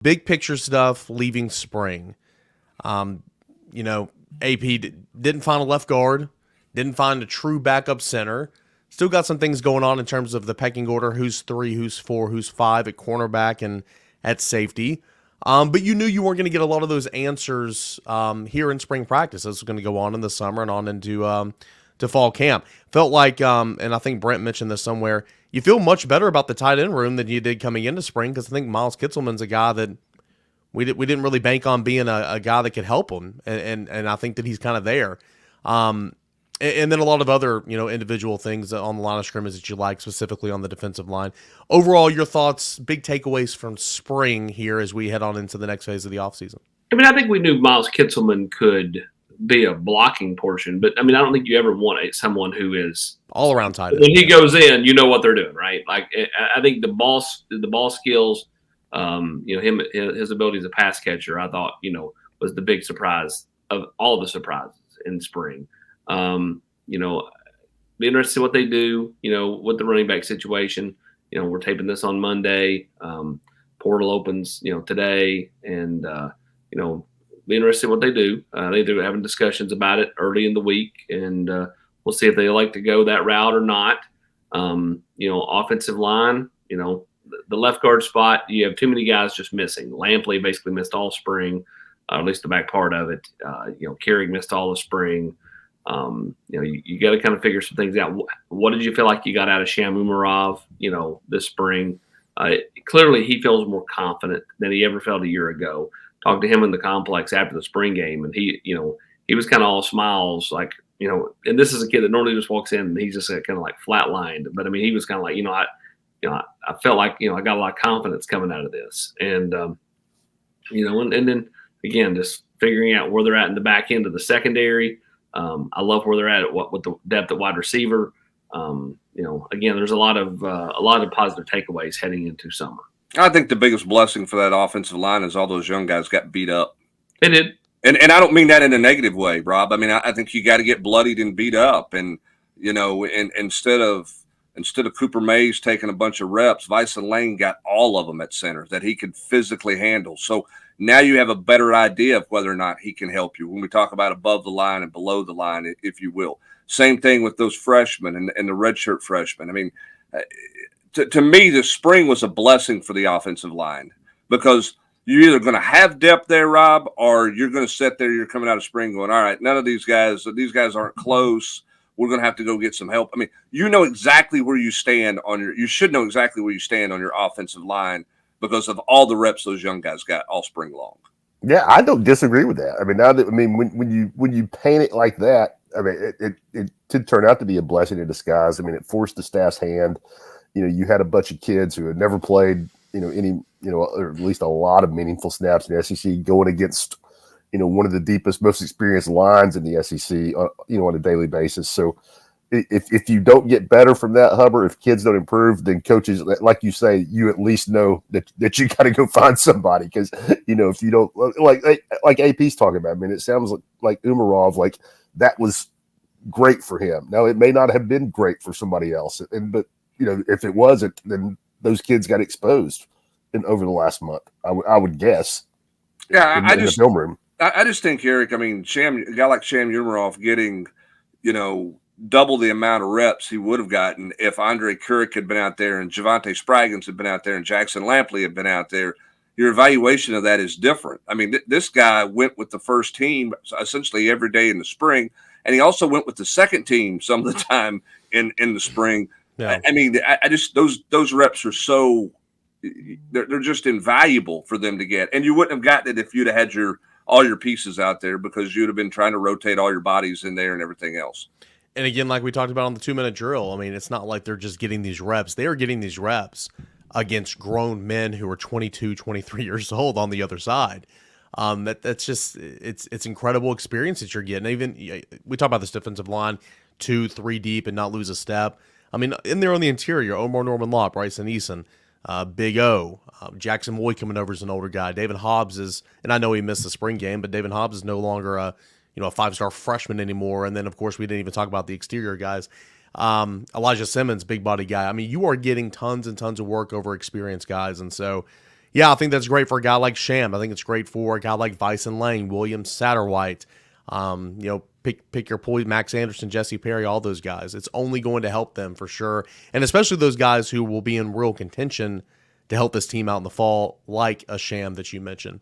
Big picture stuff leaving spring. Um, AP didn't find a left guard, didn't find a true backup center. Still got some things going on in terms of the pecking order: who's 3, who's 4, who's 5 at cornerback and at safety. But you knew you weren't going to get a lot of those answers here in spring practice. This was going to go on in the summer and on into to fall camp. Felt like, and I think Brent mentioned this somewhere, you feel much better about the tight end room than you did coming into spring, because I think Miles Kitselman's a guy that we didn't really bank on being a guy that could help him, and I think that he's kind of there. And then a lot of other individual things on the line of scrimmage that you like, specifically on the defensive line. Overall, your thoughts, big takeaways from spring here as we head on into the next phase of the offseason. I mean, I think we knew Miles Kitselman could be a blocking portion, but I mean, I don't think you ever want someone who is all around tight end. When he goes in, you know what they're doing, right? Like, I think the ball skills, his ability as a pass catcher, I thought, was the big surprise of all the surprises in spring. Be interested to see what they do, with the running back situation. We're taping this on Monday. Portal opens, today, and be interested in what they do. They're having discussions about it early in the week, and we'll see if they like to go that route or not. Offensive line, the left guard spot, you have too many guys just missing. Lampley basically missed all spring, at least the back part of it. Carey missed all of spring. You got to kind of figure some things out. What did you feel like you got out of Sham Umarov, this spring? Clearly he feels more confident than he ever felt a year ago. Talked to him in the complex after the spring game, and he was kind of all smiles, like, and this is a kid that normally just walks in and he's just kind of like flatlined. But I mean, he was kind of like, I felt like, I got a lot of confidence coming out of this. And, and then again, just figuring out where they're at in the back end of the secondary. I love where they're at with the depth at wide receiver. Again, there's a lot of positive takeaways heading into summer. I think the biggest blessing for that offensive line is all those young guys got beat up. They did. And I don't mean that in a negative way, Rob. I mean, I think you got to get bloodied and beat up. And, and instead of Cooper Mays taking a bunch of reps, Vyson Lane got all of them at center that he could physically handle. So now you have a better idea of whether or not he can help you when we talk about above the line and below the line, if you will. Same thing with those freshmen and the redshirt freshmen. I mean, to me, the spring was a blessing for the offensive line, because you're either going to have depth there, Rob, or you're going to sit there, you're coming out of spring going, all right, none of these guys aren't close. We're going to have to go get some help. I mean, you know exactly where you stand you should know exactly where you stand on your offensive line because of all the reps those young guys got all spring long. Yeah, I don't disagree with that. I mean, when you paint it like that, I mean, it did turn out to be a blessing in disguise. I mean, it forced the staff's hand. You had a bunch of kids who had never played, any, or at least a lot of meaningful snaps in the SEC going against, one of the deepest, most experienced lines in the SEC, on a daily basis. So if you don't get better from that, Hubbard, if kids don't improve, then coaches, like you say, you at least know that you got to go find somebody. Because, if you don't, like AP's talking about, I mean, it sounds like Umarov, like that was great for him. Now, it may not have been great for somebody else. But if it wasn't, then those kids got exposed over the last month, I would guess. Yeah, in the film room. I just think, Eric, I mean, a guy like Sham Umarov getting, double the amount of reps he would have gotten if Andre Kuric had been out there and Javante Spraggins had been out there and Jackson Lampley had been out there. Your evaluation of that is different. I mean, this guy went with the first team essentially every day in the spring, and he also went with the second team some of the time in the spring. Yeah. I mean, I just those reps are so they're just invaluable for them to get, and you wouldn't have gotten it if you'd have had all your pieces out there, because you'd have been trying to rotate all your bodies in there and everything else. And again, like we talked about on the 2-minute drill, I mean, it's not like they're just getting these reps. They are getting these reps against grown men who are 22, 23 years old on the other side. That's just it's incredible experience that you're getting. Even we talk about this defensive line 2-3 deep and not lose a step. I mean, in there on the interior, Omar Norman Law, Bryson Eason, Big O, Jackson Moy coming over as an older guy. David Hobbs is, and I know he missed the spring game, but David Hobbs is no longer a 5-star freshman anymore. And then, of course, we didn't even talk about the exterior guys. Elijah Simmons, big body guy. I mean, you are getting tons and tons of work over experienced guys. And so, Yeah, I think that's great for a guy like Sham. I think it's great for a guy like Bison Lang, Williams Satterwhite. Pick your poise, Max Anderson, Jesse Perry, all those guys. It's only going to help them for sure, and especially those guys who will be in real contention to help this team out in the fall, like a Sham that you mentioned.